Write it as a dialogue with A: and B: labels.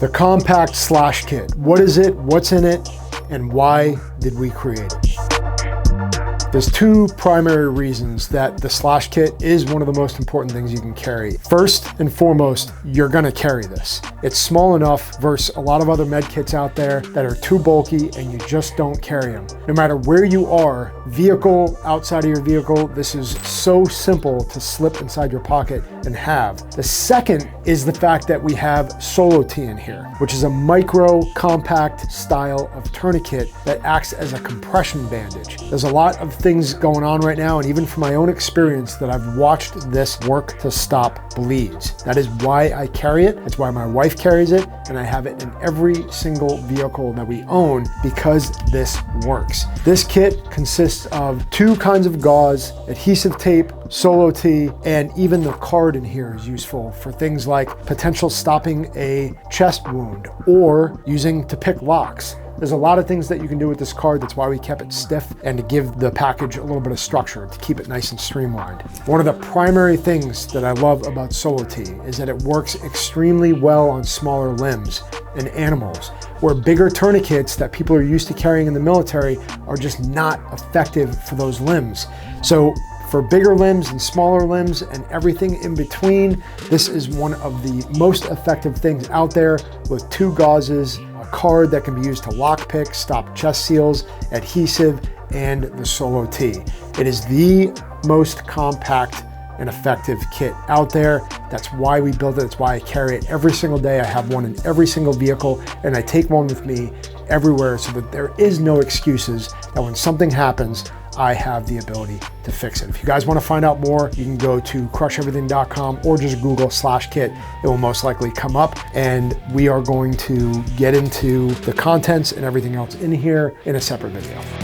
A: The compact slash kit. What is it? What's in it? And why did we create it? There's two primary reasons that the slash kit is one of the most important things you can carry. First and foremost, you're gonna carry this. It's small enough versus a lot of other med kits out there that are too bulky and you just don't carry them. No matter where you are, vehicle, outside of your vehicle, this is so simple to slip inside your pocket and have. The second is the fact that we have Solo T in here, which is a micro compact style of tourniquet that acts as a compression bandage. There's a lot of things going on right now, and even from my own experience, that I've watched this work to stop bleeds. That is why I carry it. It's why my wife carries it, and I have it in every single vehicle that we own because this works. This kit consists of two kinds of gauze, adhesive tape, Solo T, and even the card in here is useful for things like potential stopping a chest wound or using to pick locks. There's a lot of things that you can do with this card. That's why we kept it stiff and to give the package a little bit of structure to keep it nice and streamlined. One of the primary things that I love about Solo T is that it works extremely well on smaller limbs and animals, where bigger tourniquets that people are used to carrying in the military are just not effective for those limbs. So for bigger limbs and smaller limbs and everything in between, this is one of the most effective things out there, with two gauzes, a card that can be used to lockpick, stop chest seals, adhesive, and the Solo T. It is the most compact and effective kit out there. That's why we built it. That's why I carry it every single day. I have one in every single vehicle, and I take one with me everywhere so that there is no excuses that when something happens, I have the ability to fix it. If you guys want to find out more, you can go to crusheverything.com or just Google /kit. It will most likely come up, and we are going to get into the contents and everything else in here in a separate video.